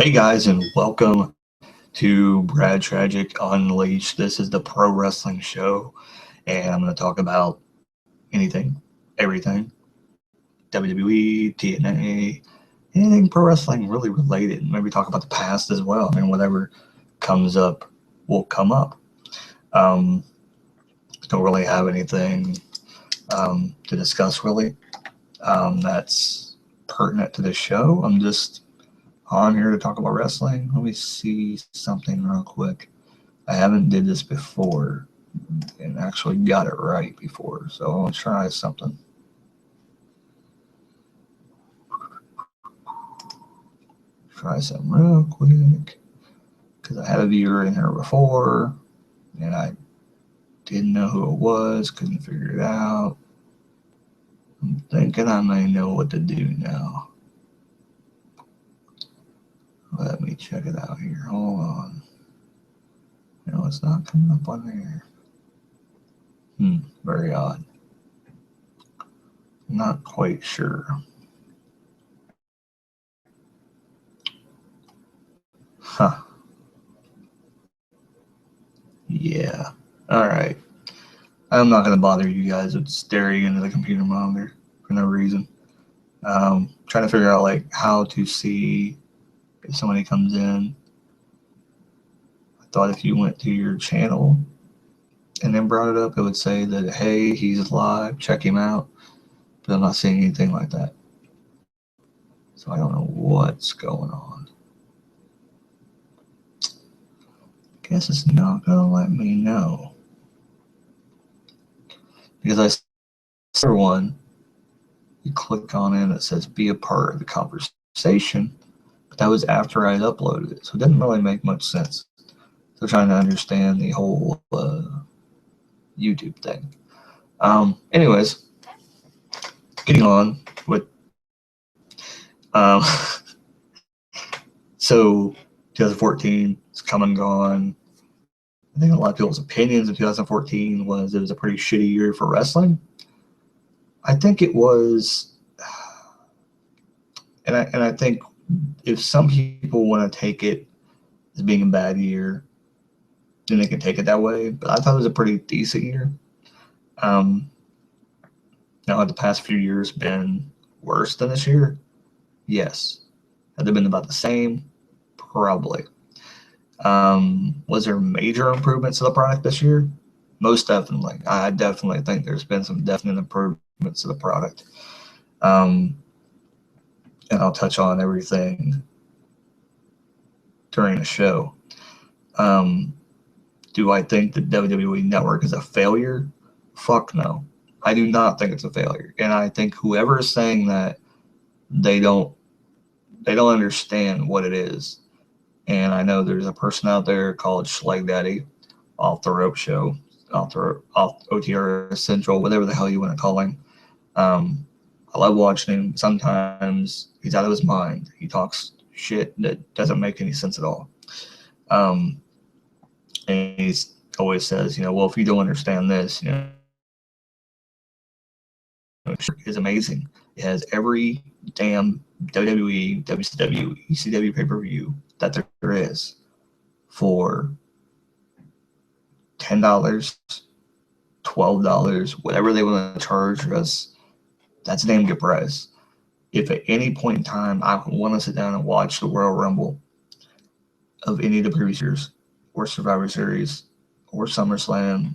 Hey guys, and welcome to Tragick Unleashed. This is the pro wrestling show, and I'm going to talk about anything, everything, WWE, TNA, anything pro wrestling really related. Maybe talk about the past as well. I mean, whatever comes up will come up. Don't really have anything to discuss really that's pertinent to the show. I'm just on here to talk about wrestling. Let me see something real quick. I haven't did this before and actually got it right before, so I'll try something. Try something real quick because I had a viewer in here before and I didn't know who it was, couldn't figure it out. I'm thinking I may know what to do now. Let me check it out here. Hold on. No, it's not coming up on there. Very odd. Not quite sure. Huh. Yeah. Alright. I'm not going to bother you guys with staring into the computer monitor for no reason. Trying to figure out like how to see if somebody comes in. I thought if you went to your channel and then brought it up, it would say that, hey, he's live, check him out. But I'm not seeing anything like that. So I don't know what's going on. Guess it's not going to let me know. Because I see one, you click on it and it says be a part of the conversation. But that was after I had uploaded it. So it didn't really make much sense. So trying to understand the whole YouTube thing. Anyways, getting on with so 2014 it's come and gone. I think a lot of people's opinions of 2014 was it was a pretty shitty year for wrestling. I think it was, and I think if some people want to take it as being a bad year, then they can take it that way. But I thought it was a pretty decent year. Now, have the past few years been worse than this year? Yes. Have they been about the same? Probably. Was there major improvements to the product this year? Most definitely. I definitely think there's been some definite improvements to the product. And I'll touch on everything during the show. Do I think the WWE Network is a failure? Fuck no. I do not think it's a failure. And I think whoever is saying that, they don't understand what it is. And I know there's a person out there called Schleg Daddy, Off the Rope Show, off OTR Central, whatever the hell you want to call him. I love watching him. Sometimes he's out of his mind. He talks shit that doesn't make any sense at all. And he always says, well, if you don't understand this, is amazing. It has every damn WWE, WCW, ECW pay-per-view that there is for $10, $12, whatever they want to charge us. That's a damn good price. If at any point in time I want to sit down and watch the Royal Rumble of any of the previous years, or Survivor Series, or SummerSlam,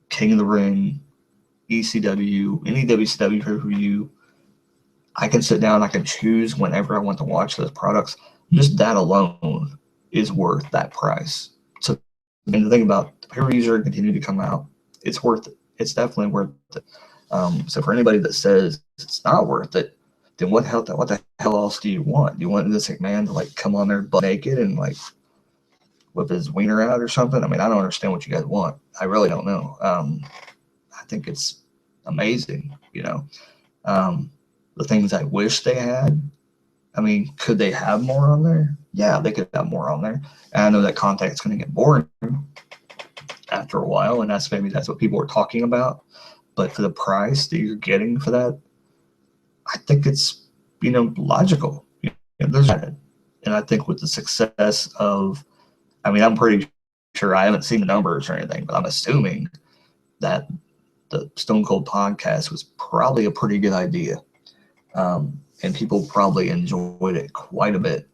King of the Ring, ECW, any WCW pay-per-view, I can sit down, I can choose whenever I want to watch those products. Just that alone is worth that price. So, and the thing about the pay-per-views are continue to come out, it's worth it. It's definitely worth it. So for anybody that says it's not worth it, then what the hell else do you want? Do you want this McMahon to like come on there butt naked and like whip his wiener out or something? I mean, I don't understand what you guys want. I really don't know. I think it's amazing, the things I wish they had. I mean, could they have more on there? Yeah, they could have more on there. And I know that contact's going to get boring after a while, and that's what people are talking about. But for the price that you're getting for that, I think it's logical. There's And I think with the success of, I mean, I'm pretty sure I haven't seen the numbers or anything, but I'm assuming that the Stone Cold podcast was probably a pretty good idea. And people probably enjoyed it quite a bit.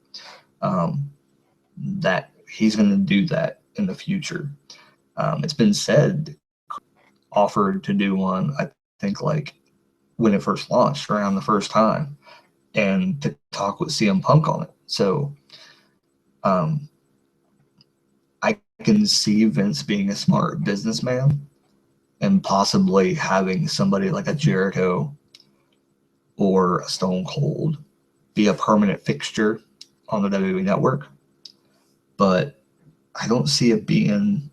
That he's going to do that in the future. It's been said, offered to do one, I think, like when it first launched around the first time, and to talk with CM Punk on it. So I can see Vince being a smart businessman and possibly having somebody like a Jericho or a Stone Cold be a permanent fixture on the WWE network. But I don't see it being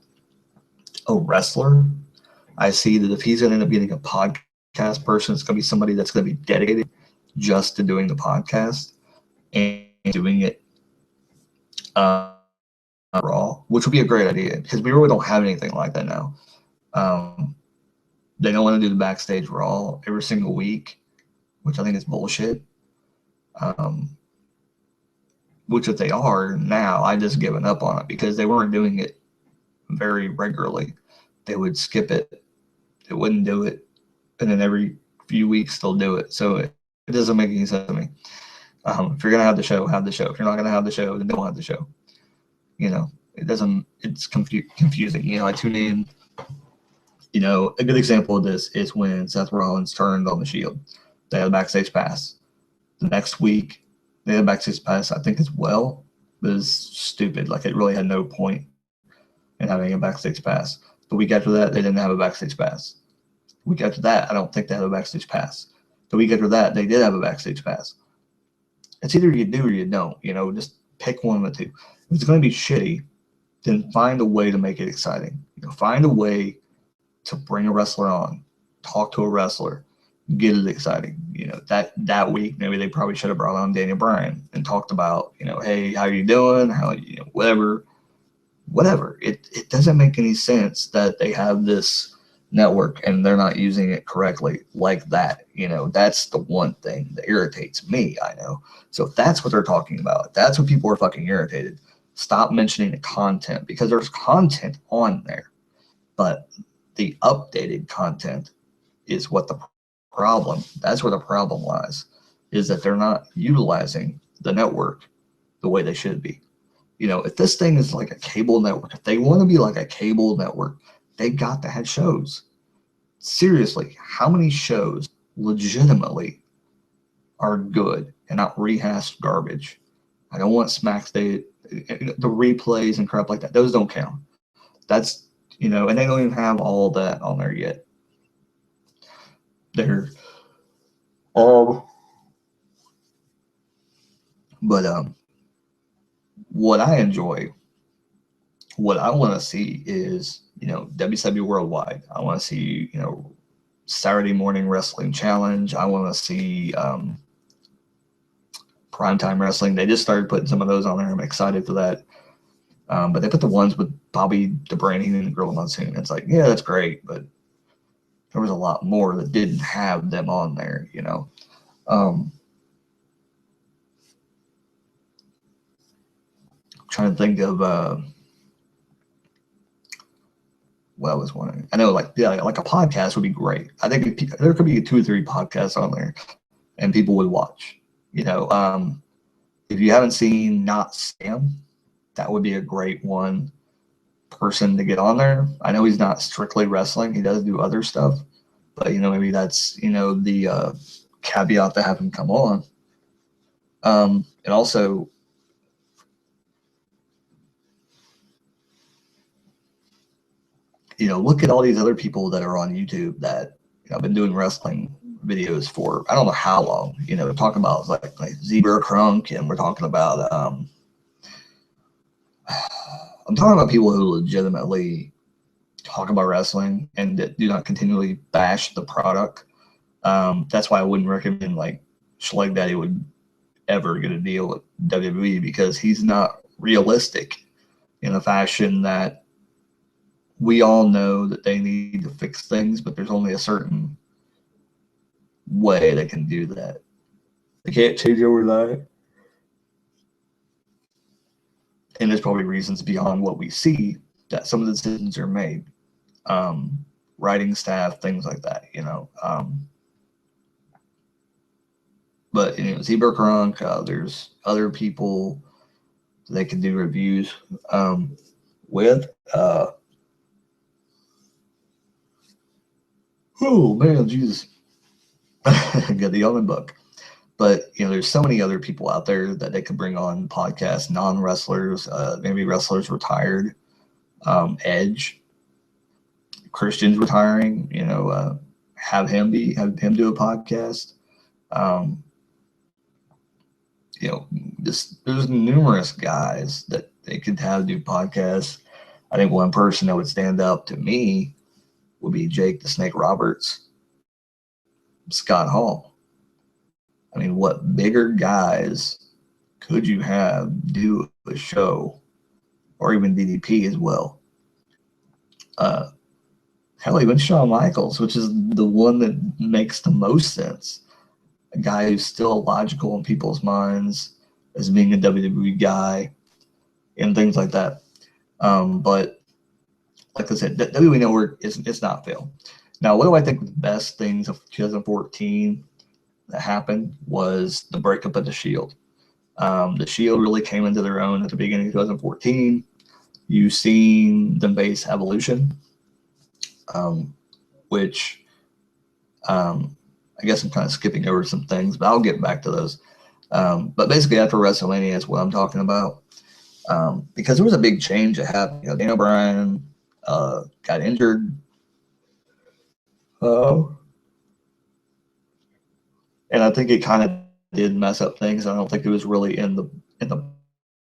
a wrestler. I see that if he's going to end up getting a podcast person, it's going to be somebody that's going to be dedicated just to doing the podcast and doing it Raw, which would be a great idea because we really don't have anything like that now. They don't want to do the backstage Raw every single week, which I think is bullshit. Which if they are now, I just given up on it because they weren't doing it very regularly. They would skip it. They wouldn't do it. And then every few weeks they'll do it. So it doesn't make any sense to me. If you're going to have the show, have the show. If you're not going to have the show, then don't have the show. You know, it doesn't, it's confusing. You know, I tune in. You know, a good example of this is when Seth Rollins turned on the Shield. They had a backstage pass. The next week, they had a backstage pass, I think, as well. But it was stupid. Like, it really had no point in having a backstage pass. The week after that, they didn't have a backstage pass. The week after that, I don't think they had a backstage pass. The week after that, they did have a backstage pass. It's either you do or you don't. You know, just pick one of the two. If it's going to be shitty, then find a way to make it exciting. You know, find a way to bring a wrestler on, talk to a wrestler, get it exciting. You know, that week maybe they probably should have brought on Daniel Bryan and talked about, you know, hey, how you doing? How, you know, whatever. It doesn't make any sense that they have this network and they're not using it correctly like that. You know, that's the one thing that irritates me. I know. So if that's what they're talking about, that's what people are fucking irritated. Stop mentioning the content because there's content on there, but the updated content is what the problem. That's where the problem lies, is that they're not utilizing the network the way they should be. You know, if this thing is like a cable network, if they want to be like a cable network, they got to have shows. Seriously, how many shows legitimately are good and not rehashed garbage? I don't want SmackDown, the replays and crap like that. Those don't count. That's, you know, and they don't even have all that on there yet. They're but what I enjoy, what I want to see is, you know, WCW Worldwide. I want to see, you know, Saturday Morning Wrestling Challenge. I want to see Primetime Wrestling. They just started putting some of those on there. I'm excited for that. But they put the ones with Bobby DeBraney and the Gorilla Monsoon. It's like, yeah, that's great, but there was a lot more that didn't have them on there, you know. Trying to think of what I was wondering. I know, like, yeah, like a podcast would be great. I think there could be 2 or 3 podcasts on there, and people would watch. You know, if you haven't seen Not Sam, that would be a great one person to get on there. I know he's not strictly wrestling; he does do other stuff, but you know, maybe that's, you know, the caveat to have him come on. And also, you know, look at all these other people that are on YouTube that, you know, have been doing wrestling videos for I don't know how long. You know, we're talking about like Zebra Crunk, and we're talking about I'm talking about people who legitimately talk about wrestling and that do not continually bash the product. That's why I wouldn't recommend like Schleg Daddy would ever get a deal with WWE because he's not realistic in a fashion that we all know that they need to fix things, but there's only a certain way they can do that. They can't change overnight. and there's probably reasons beyond what we see that some of the decisions are made. Writing staff, things like that, But Zebra Crunk, there's other people they can do reviews with. Oh man, Jesus, got the yawning book. But there's so many other people out there that they could bring on podcasts, non-wrestlers, maybe wrestlers retired, Edge, Christian's retiring. Have him do a podcast. Um, there's numerous guys that they could have do podcasts. I think one person that would stand up to me would be Jake the Snake Roberts, Scott Hall. I mean, what bigger guys could you have do a show, or even DDP as well? Hell, even Shawn Michaels, which is the one that makes the most sense. A guy who's still logical in people's minds as being a WWE guy and things like that. But like I said, WWE Network it's not failed. Now, what do I think the best things of 2014 that happened was the breakup of the Shield. The Shield really came into their own at the beginning of 2014. You've seen them base Evolution, which I guess I'm kind of skipping over some things, but I'll get back to those. But basically, after WrestleMania is what I'm talking about, because there was a big change that happened. Daniel Bryan got injured, and I think it kind of did mess up things. I don't think it was really in the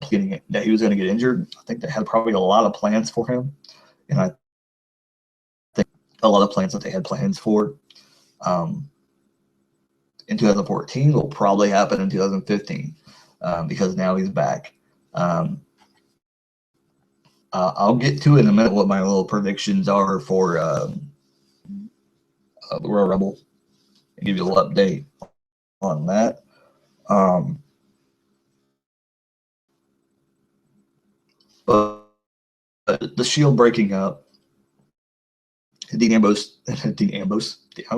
beginning that he was going to get injured. I think they had probably a lot of plans for him, and I think a lot of plans that they had plans for in 2014 will probably happen in 2015 because now he's back. I'll get to it in a minute what my little predictions are for the Royal Rumble and give you a little update on that. But the Shield breaking up, Dean Ambrose, I don't know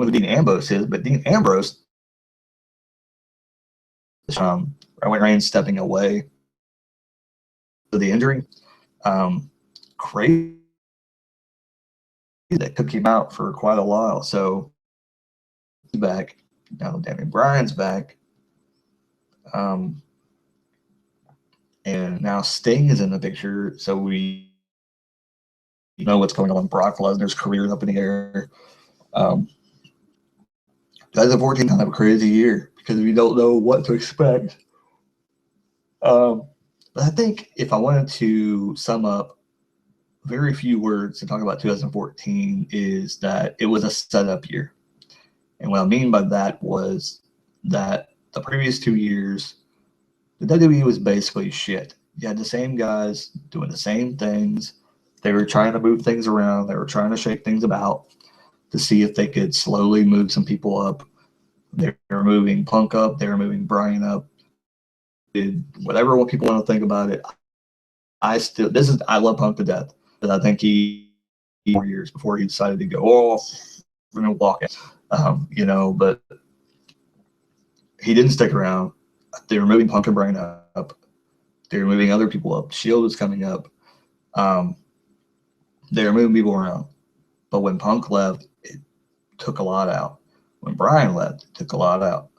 who Dean Ambrose is, but Dean Ambrose, Roman Reigns stepping away for the injury, crazy that took him out for quite a while. So he's back. Now Daniel Bryan's back. And now Sting is in the picture. So we know what's going on. Brock Lesnar's career is up in the air. 2014 kind of a crazy year because we don't know what to expect. But I think if I wanted to sum up very few words to talk about 2014 is that it was a setup year. And what I mean by that was that the previous 2 years, the WWE was basically shit. You had the same guys doing the same things. They were trying to move things around. They were trying to shake things about to see if they could slowly move some people up. They were moving Punk up. They were moving Bryan up. Whatever people want to think about it, I love Punk to death, but I think he 4 years before he decided to go, we're gonna walk it, but he didn't stick around. They were moving Punk and Bryan up. They were moving other people up. Shield was coming up. They were moving people around. But when Punk left, it took a lot out. When Bryan left, it took a lot out.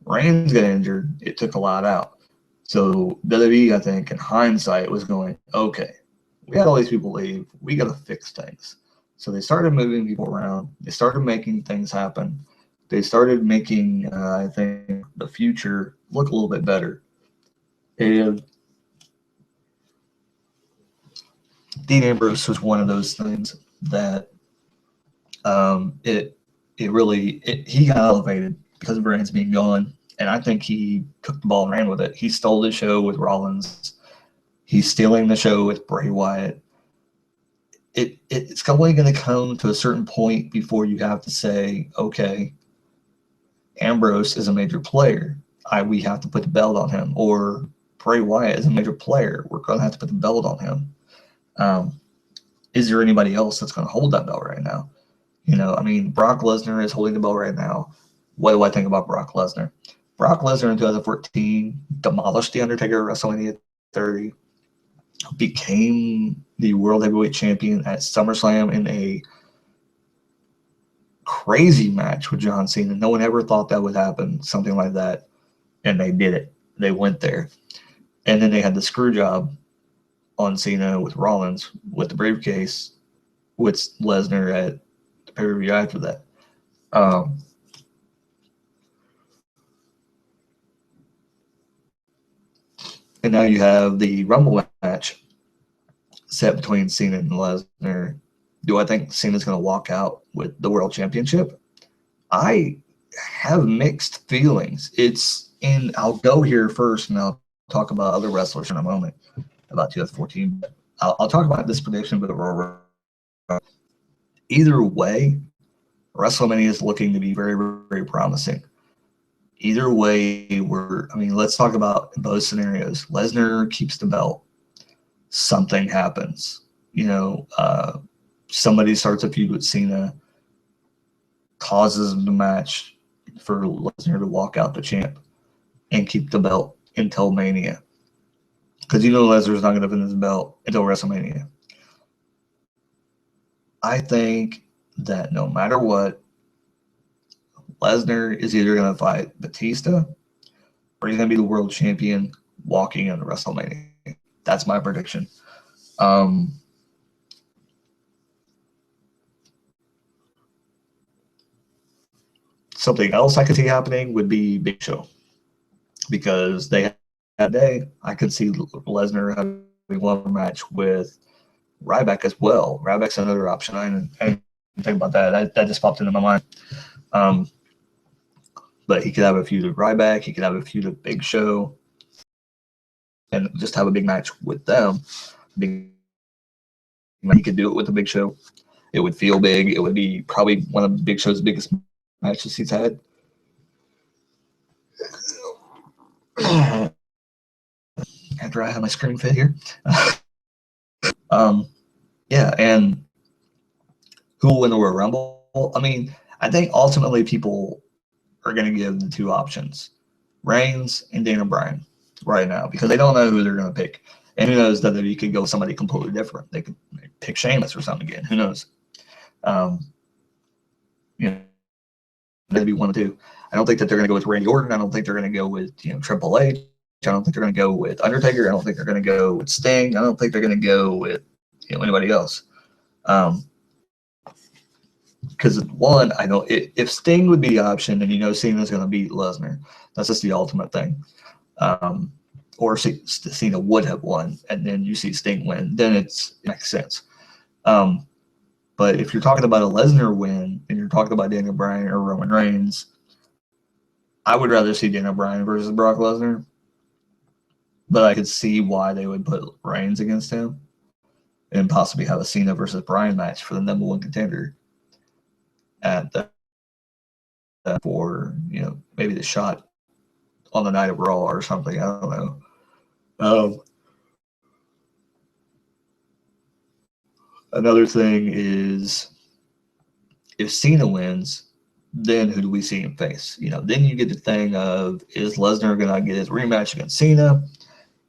Reigns got injured, it took a lot out. So WWE, I think, in hindsight, was going, okay, we had all these people leave. We got to fix things. So they started moving people around. They started making things happen. They started making, I think, the future look a little bit better. And Dean Ambrose was one of those things that he got elevated because of Reigns being gone. And I think he took the ball and ran with it. He stole the show with Rollins. He's stealing the show with Bray Wyatt. It's only going to come to a certain point before you have to say, okay, Ambrose is a major player. We have to put the belt on him, or Bray Wyatt is a major player. We're going to have to put the belt on him. Is there anybody else that's going to hold that belt right now? I mean, Brock Lesnar is holding the belt right now. What do I think about Brock Lesnar? Brock Lesnar in 2014 demolished The Undertaker at WrestleMania 30, became the World Heavyweight Champion at SummerSlam in a crazy match with John Cena. No one ever thought that would happen, something like that, and they did it. They went there. And then they had the screw job on Cena with Rollins with the briefcase with Lesnar at the pay-per-view after that. And now you have the Rumble match set between Cena and Lesnar. Do I think Cena's going to walk out with the World Championship? I have mixed feelings. And I'll go here first, and I'll talk about other wrestlers in a moment about 2014. I'll talk about this prediction, but either way, WrestleMania is looking to be very, very promising. Either way, let's talk about both scenarios. Lesnar keeps the belt. Something happens. Somebody starts a feud with Cena, causes the match for Lesnar to walk out the champ and keep the belt until Mania. Because Lesnar's not going to win his belt until WrestleMania. I think that no matter what, Lesnar is either going to fight Batista or he's going to be the world champion walking into WrestleMania. That's my prediction. Something else I could see happening would be Big Show, because they had that day. I could see Lesnar having one match with Ryback as well. Ryback's another option. I didn't think about that. That just popped into my mind. But he could have a feud with Ryback. He could have a feud with Big Show, and just have a big match with them. He could do it with the Big Show. It would feel big. It would be probably one of Big Show's biggest matches he's had. After I have my screen fit here. Yeah, and who will win the Royal Rumble? I mean, I think ultimately people are going to give the two options, Reigns and Daniel Bryan, right now, because they don't know who they're going to pick. And who knows, WWE could go with somebody completely different. They could pick Sheamus or something again. Who knows? Maybe one or two. I don't think that they're going to go with Randy Orton. I don't think they're going to go with Triple H. I don't think they're going to go with Undertaker. I don't think they're going to go with Sting. I don't think they're going to go with anybody else. Because one, I know if Sting would be the option, then Cena's going to beat Lesnar. That's just the ultimate thing. Or Cena would have won, and then you see Sting win, then it makes sense. But if you're talking about a Lesnar win and you're talking about Daniel Bryan or Roman Reigns, I would rather see Daniel Bryan versus Brock Lesnar. But I could see why they would put Reigns against him and possibly have a Cena versus Bryan match for the number one contender at for maybe the shot on the night of Raw or something. I don't know. Another thing is, if Cena wins, then who do we see him face? Then you get the thing of, is Lesnar going to get his rematch against Cena?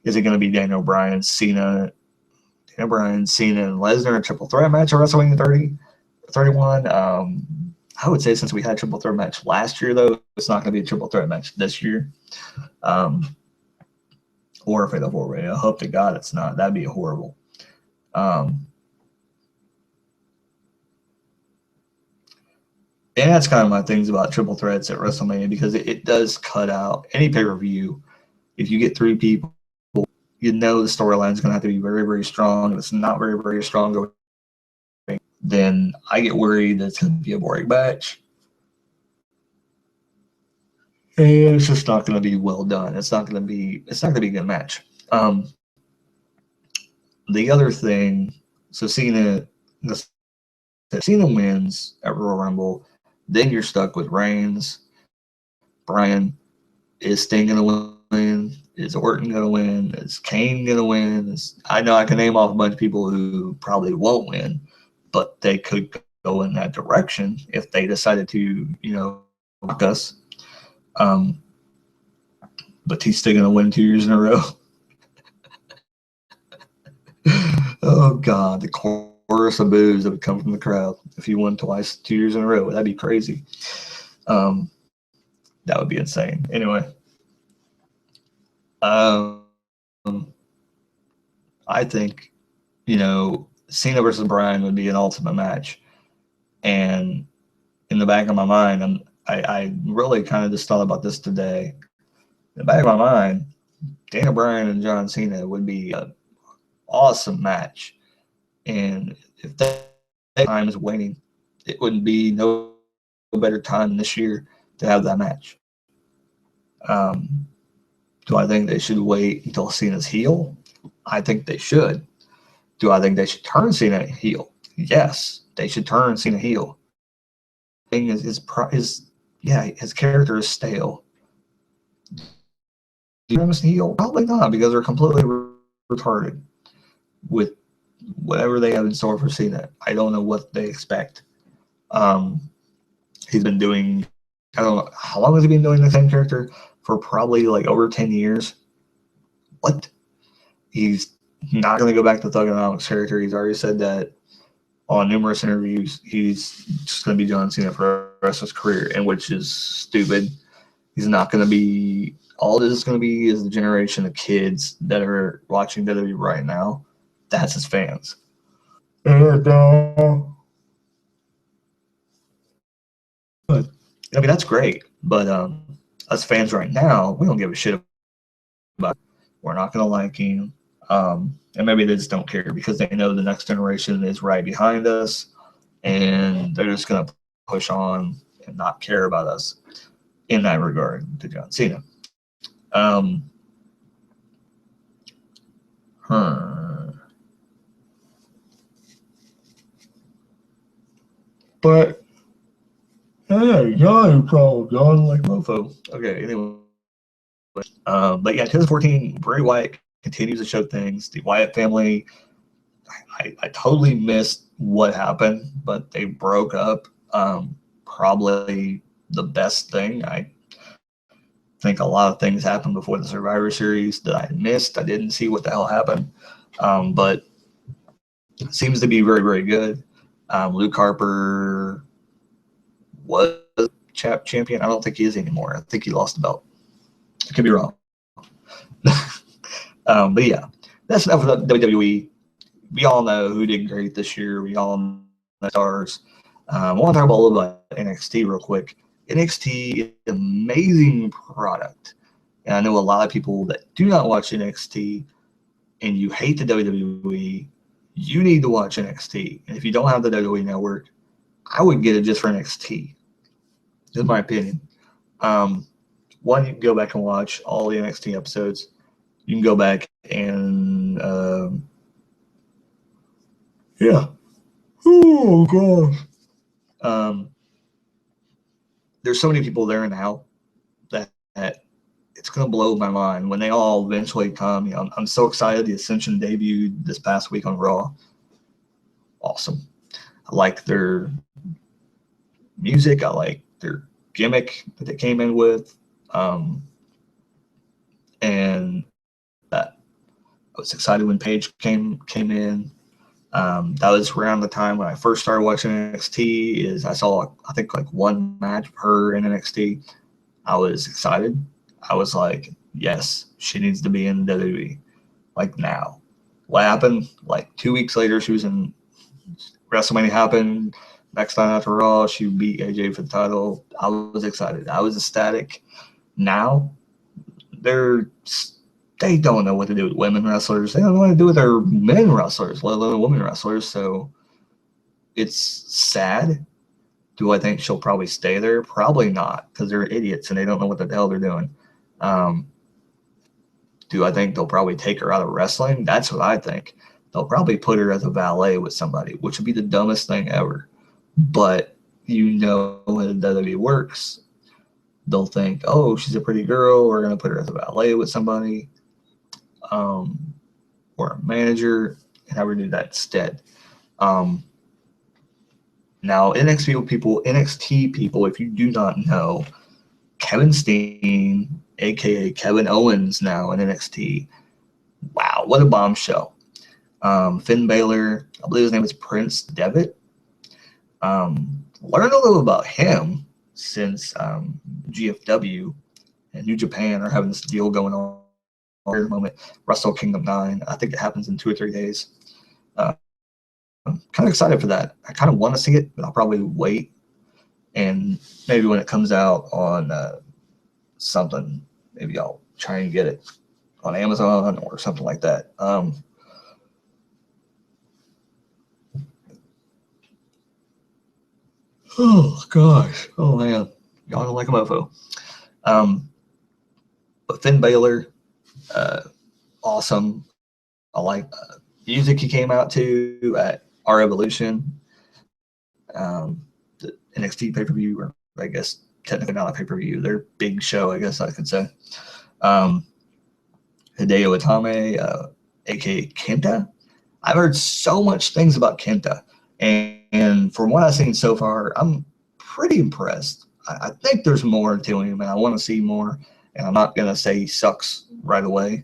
Is it going to be Daniel Bryan, Cena, and Lesnar, a triple threat match at WrestleMania 31? I would say since we had a triple threat match last year, though, it's not going to be a triple threat match this year. Or a fatal four-way. I hope to God it's not. That'd be horrible. And that's kind of my things about triple threats at WrestleMania, because it does cut out any pay-per-view. If you get three people, the storyline is going to have to be very, very strong. If it's not very, very strong, then I get worried that it's going to be a boring match. And it's just not going to be well done. It's not going to be a good match. The other thing, so Cena wins at Royal Rumble, then you're stuck with Reigns, Bryan. Is Sting going to win? Is Orton going to win? Is Kane going to win? I know I can name off a bunch of people who probably won't win, but they could go in that direction if they decided to, mock us. But he's still going to win 2 years in a row. Oh, God, the chorus of boos that would come from the crowd if he won twice 2 years in a row. That'd be crazy. That would be insane. Anyway, I think, Cena versus Bryan would be an ultimate match. And in the back of my mind, I really kind of just thought about this today. In the back of my mind, Daniel Bryan and John Cena would be an awesome match. And if that time is waning, it would be no better time this year to have that match. Do I think they should wait until Cena's heel? I think they should. Do I think they should turn Cena heel? Yes, they should turn Cena heel. Thing is, his character is stale. Do you turn him heel? Probably not, because they're completely retarded with whatever they have in store for Cena. I don't know what they expect. He's been doing, I don't know, how long has he been doing the same character? For probably like over 10 years. What? He's not going to go back to Thugonomics character. He's already said that on numerous interviews. He's just going to be John Cena for the rest of his career, and which is stupid. He's not going to be, all this is going to be is the generation of kids that are watching WWE right now. That's his fans. But, I mean, that's great. But us fans right now, we don't give a shit about it. We're not going to like him. And maybe they just don't care because they know the next generation is right behind us, and they're just going to push on and not care about us in that regard to John Cena. But hey, John, problem, John, like mofo. Okay, anyway. But yeah, 2014, Bray Wyatt continues to show things. The Wyatt family, I totally missed what happened, but they broke up. Probably the best thing. I think a lot of things happened before the Survivor Series that I missed. I didn't see what the hell happened, but it seems to be very, very good. Luke Harper was champion. I don't think he is anymore. I think he lost the belt. I could be wrong. But yeah, that's enough of the WWE. We all know who did great this year. We all know the stars. I want to talk about a little bit about NXT real quick. NXT is an amazing product. And I know a lot of people that do not watch NXT and you hate the WWE, you need to watch NXT. And if you don't have the WWE network, I would get it just for NXT. That's my opinion. One, you can go back and watch all the NXT episodes. You can go back and, yeah. Oh, gosh. There's so many people there now that it's going to blow my mind when they all eventually come. I'm so excited. The Ascension debuted this past week on Raw. Awesome. I like their music. I like their gimmick that they came in with. And I was excited when Paige came in. That was around the time when I first started watching NXT. I saw, I think, like one match of her in NXT. I was excited. I was like, yes, she needs to be in WWE, like now. What happened? Like 2 weeks later, she was in WrestleMania happened. Next time after Raw, she beat AJ for the title. I was excited. I was ecstatic. Now, they don't know what to do with women wrestlers. They don't know what to do with their men wrestlers, let alone women wrestlers. So it's sad. Do I think she'll probably stay there? Probably not, because they're idiots and they don't know what the hell they're doing. Do I think they'll probably take her out of wrestling? That's what I think. They'll probably put her as a valet with somebody, which would be the dumbest thing ever. But you know how the WWE works. they'll think, oh, she's a pretty girl, we're going to put her as a valet with somebody, um, or a manager, and have her do that instead. Now, NXT people, if you do not know, Kevin Steen, aka Kevin Owens, now in NXT. Wow, what a bombshell! Finn Balor, I believe his name is Prince Devitt. Learned a little about him since GFW and New Japan are having this deal going on at the moment. Wrestle Kingdom 9. I think it happens in 2 or 3 days. I'm kind of excited for that. I kind of want to see it, but I'll probably wait. And maybe when it comes out on something, maybe I'll try and get it on Amazon or something like that. Oh gosh, oh man, y'all don't like a mofo. But Finn Balor, awesome. I like music he came out to at our Evolution, the NXT pay per view, or I guess technically not a pay per view, their big show, I guess I could say. Hideo Itami, aka Kenta. I've heard so much things about Kenta, and from what I've seen so far, I'm pretty impressed. I think there's more to him, and I want to see more. And I'm not gonna say he sucks right away.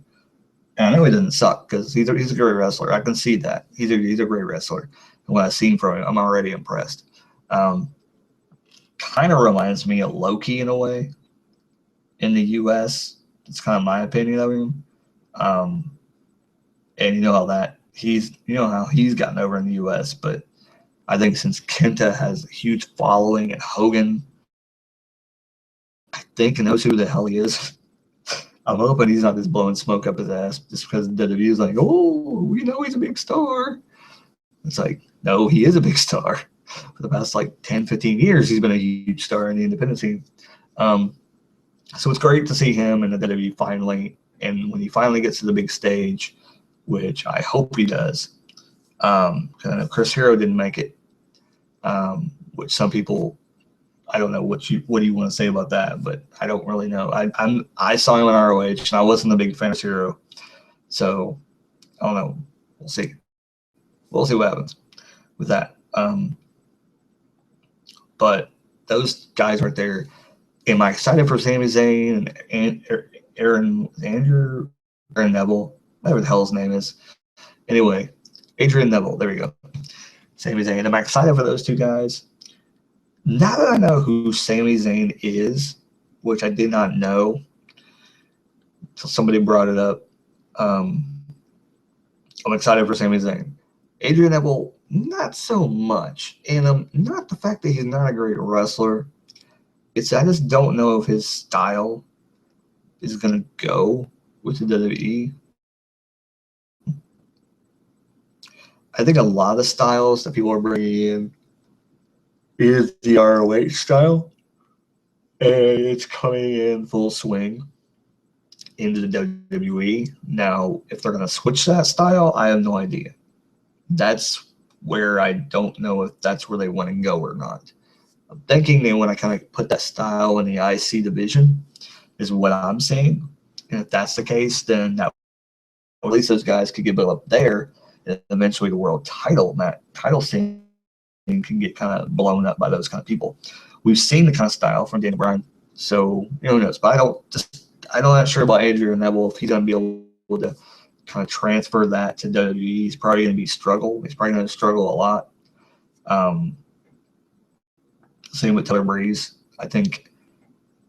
And I know he doesn't suck because he's a great wrestler. I can see that he's a great wrestler. And what I've seen from him, I'm already impressed. Kind of reminds me of Loki in a way in the U.S. It's kind of my opinion of him. And you know how he's gotten over in the U.S. But I think since Kenta has a huge following and Hogan, I think, knows who the hell he is. I'm hoping he's not just blowing smoke up his ass just because WWE is like, oh, we know he's a big star. It's like, no, he is a big star. For the past 10, 15 years, he's been a huge star in the independent scene. So it's great to see him in the WWE finally. And when he finally gets to the big stage, which I hope he does, because I know Chris Hero didn't make it, which some people, I don't know what do you want to say about that, but I don't really know. I saw him in ROH, and I wasn't a big fan of Hero, so I don't know. We'll see. We'll see what happens with that. But those guys right there. Am I excited for Sami Zayn and Aaron Neville, whatever the hell his name is? Anyway, Adrian Neville. There we go. Sami Zayn. Am I excited for those two guys? Now that I know who Sami Zayn is, which I did not know until somebody brought it up, I'm excited for Sami Zayn. Adrian Neville, not so much. And not the fact that he's not a great wrestler. I just don't know if his style is going to go with the WWE. I think a lot of styles that people are bringing in is the ROH style, and it's coming in full swing into the WWE. Now, if they're going to switch that style, I have no idea. That's where I don't know if that's where they want to go or not. I'm thinking they want to kind of put that style in the IC division, is what I'm saying. And if that's the case, then that at least those guys could get built up there, and eventually the world title, and that title scene can get kind of blown up by those kind of people. We've seen the kind of style from Daniel Bryan, so who knows? But I'm not sure about Adrian Neville if he's going to be able to kind of transfer that to WWE. He's probably going to struggle. He's probably going to struggle a lot. Same with Taylor Breeze. I think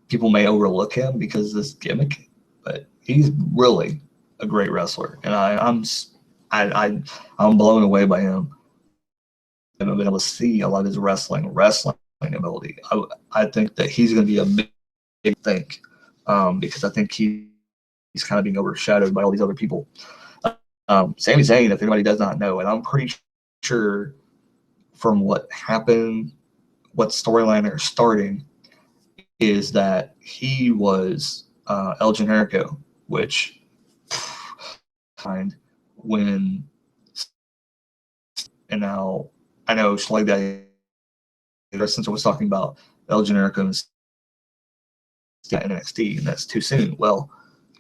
people may overlook him because of this gimmick, but he's really a great wrestler, and I'm blown away by him. I haven't been able to see a lot of his wrestling ability. I think that he's going to be a big thing, because I think he's kind of being overshadowed by all these other people. Sami Zayn, if anybody does not know, and I'm pretty sure from what happened, what storyline they're starting, is that he was El Generico, which when, and now I know like that since I was talking about El Generico in NXT, and that's too soon. Well,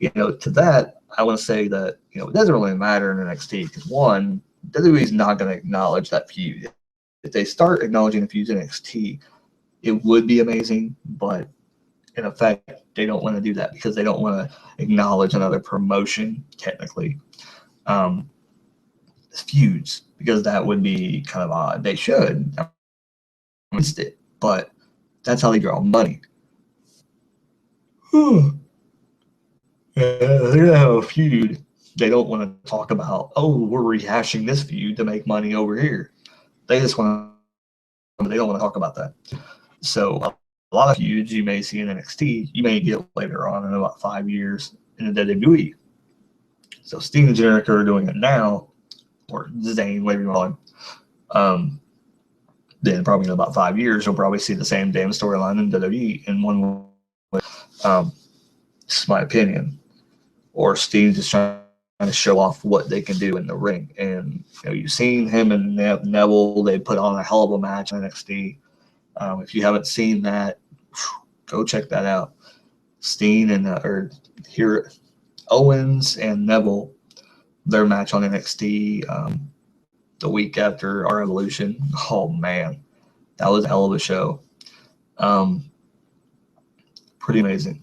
to that, I want to say that, it doesn't really matter in NXT because, one, WWE's not going to acknowledge that feud. If they start acknowledging the feuds in NXT, it would be amazing, but in effect, they don't want to do that because they don't want to acknowledge another promotion, technically, feuds, because that would be kind of odd. They should. I missed it, but that's how they draw money. They're going to have a feud. They don't want to talk about, oh, we're rehashing this feud to make money over here. They just want to, they don't want to talk about that. So a lot of feuds you may see in NXT, you may get later on in about 5 years in the WWE. So Steen and Jericho are doing it now, or Zayn, whatever you want to call him. Then probably in about 5 years, you'll probably see the same damn storyline in WWE in one way. This is my opinion. Or Steen just trying to show off what they can do in the ring. And you've seen him and Neville, they put on a hell of a match in NXT. If you haven't seen that, go check that out. Steen and Owens and Neville, their match on NXT the week after our Evolution. Oh man, that was a hell of a show. Pretty amazing.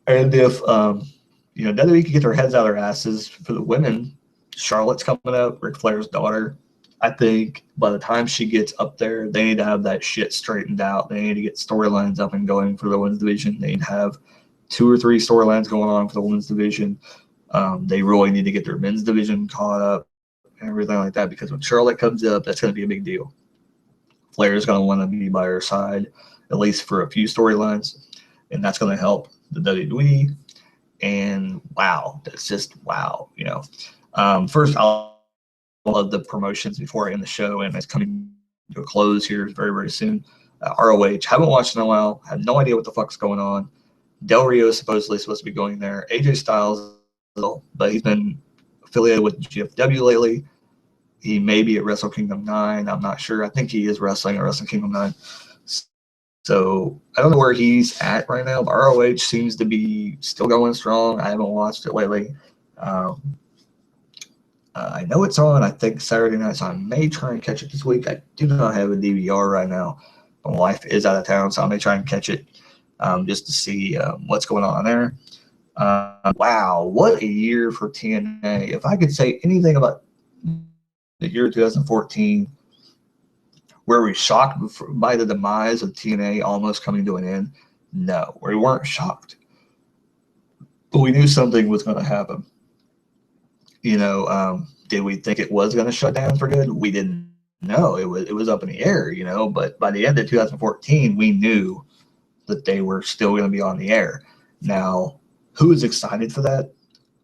And if WWE could get their heads out of their asses for the women, Charlotte's coming up, Ric Flair's daughter. I think by the time she gets up there, they need to have that shit straightened out. They need to get storylines up and going for the women's division. They need to have 2 or 3 storylines going on for the women's division. They really need to get their men's division caught up and everything like that, because when Charlotte comes up, that's going to be a big deal. Flair's going to want to be by her side, at least for a few storylines, and that's going to help the WWE. And wow, that's just wow. First, I'll love the promotions before I end the show, and it's coming to a close here very, very soon. ROH, haven't watched in a while, have no idea what the fuck's going on. Del Rio is supposedly supposed to be going there. AJ Styles, but he's been affiliated with GFW lately. He may be at Wrestle Kingdom 9. I'm not sure. I think he is wrestling at Wrestle Kingdom 9. So I don't know where he's at right now, but ROH seems to be still going strong. I haven't watched it lately. I know it's on, I think, Saturday night, so I may try and catch it this week. I do not have a DVR right now. My wife is out of town, so I may try and catch it just to see what's going on there. Wow, what a year for TNA. If I could say anything about the year 2014, were we shocked by the demise of TNA almost coming to an end? No, we weren't shocked. But we knew something was going to happen. Did we think it was going to shut down for good? We didn't know. It was up in the air, but by the end of 2014, we knew that they were still going to be on the air. Now, who is excited for that?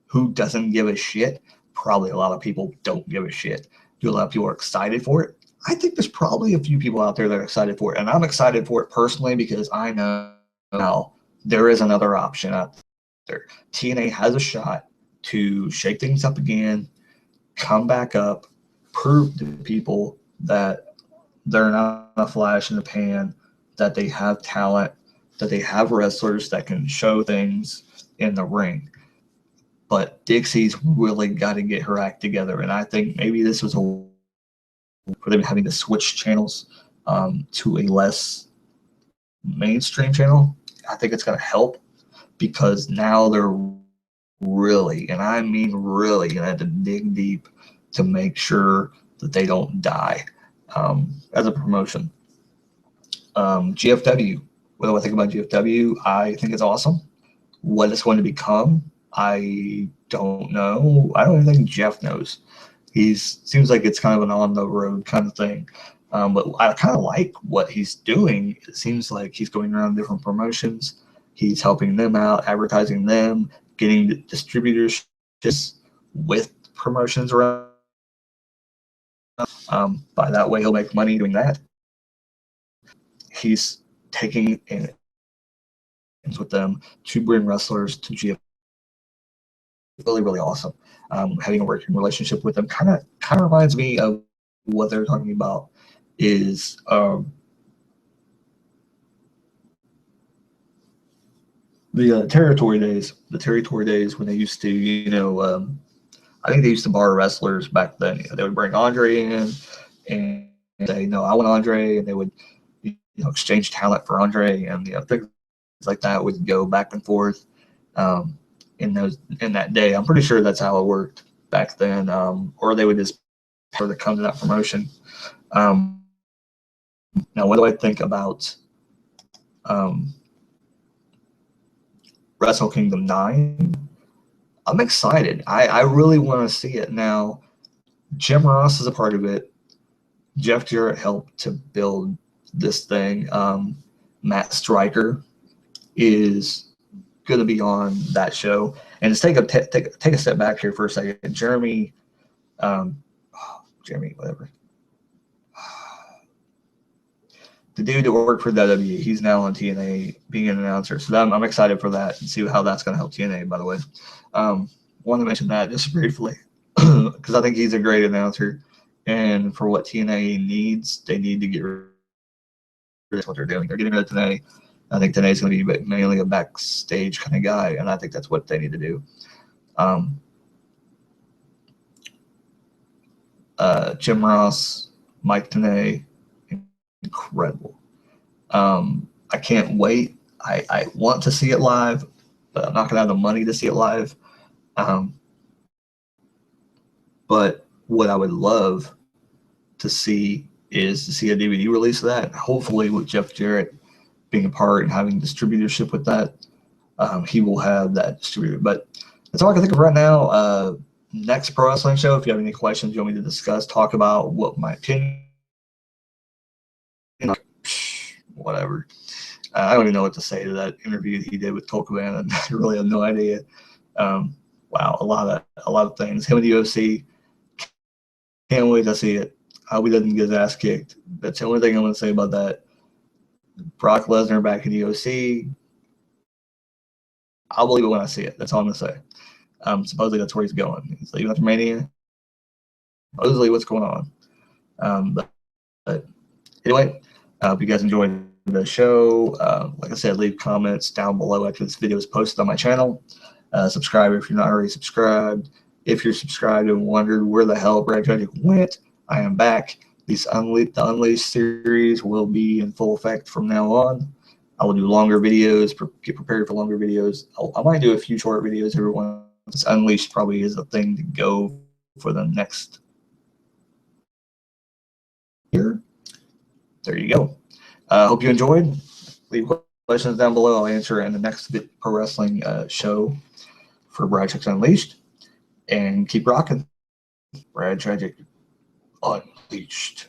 Who doesn't give a shit? Probably a lot of people don't give a shit. Do a lot of people are excited for it? I think there's probably a few people out there that are excited for it, and I'm excited for it personally because I know now there is another option out there. TNA has a shot to shake things up again, come back up, prove to people that they're not a flash in the pan, that they have talent, that they have wrestlers that can show things in the ring. But Dixie's really got to get her act together, and I think maybe this was for them having to switch channels to a less mainstream channel. I think it's going to help because now they're really, and I mean really, going to have to dig deep to make sure that they don't die as a promotion. GFW, what do I think about GFW? I think it's awesome. What it's going to become, I don't know. I don't even think Jeff knows. He seems like it's kind of an on-the-road kind of thing. But I kind of like what he's doing. It seems like he's going around different promotions. He's helping them out, advertising them, getting distributors with promotions around. By that way, he'll make money doing that. He's taking in with them to bring wrestlers to GFW. Really, really awesome. Having a working relationship with them kind of reminds me of what they're talking about is the territory days. The territory days when they used to, I think they used to bar wrestlers back then. They would bring Andre in and say, "No, I want Andre," and they would, exchange talent for Andre, and things like that would go back and forth in that day. I'm pretty sure that's how it worked back then, or they would just for the come to that promotion. Now, what do I think about um, Wrestle Kingdom 9? I'm excited. I really want to see it. Now, Jim Ross is a part of it. Jeff Jarrett helped to build this thing. Matt Stryker is going to be on that show. And just take a step back here for a second. Jeremy, whatever. The dude that worked for WWE, he's now on TNA being an announcer. So I'm excited for that and see how that's going to help TNA, by the way. Want to mention that just briefly because I think he's a great announcer. And for what TNA needs, they need to get rid of what they're doing. They're getting rid of TNA. I think TNA is going to be mainly a backstage kind of guy, and I think that's what they need to do. Jim Ross, Mike Tenay, incredible. I can't wait. I want to see it live, but I'm not going to have the money to see it live. But what I would love to see is to see a DVD release of that. Hopefully, with Jeff Jarrett being a part and having distributorship with that, he will have that distributor. But that's all I can think of right now. Next Pro Wrestling Show, if you have any questions you want me to discuss, talk about what my opinion, whatever. I don't even know what to say to that interview he did with Colt Cabana. I really have no idea. Wow, a lot of things. Him and the UFC. Can't wait to see it. I hope he doesn't get his ass kicked. That's the only thing I'm going to say about that. Brock Lesnar back in the UFC. I'll believe it when I see it. That's all I'm going to say. Supposedly that's where he's going. He's leaving after Mania. Supposedly what's going on. But anyway, I hope you guys enjoyed the show. Like I said, leave comments down below after this video is posted on my channel. Subscribe if you're not already subscribed. If you're subscribed and wondered where the hell Brad Tragick went, I am back. The Unleashed series will be in full effect from now on. I will do longer videos, get prepared for longer videos. I might do a few short videos every once. Unleashed probably is the thing to go for the next year. There you go. Hope you enjoyed. Leave questions down below. I'll answer in the next Pro Wrestling show for Brad Tragick Unleashed. And keep rocking. Brad Tragick Unleashed.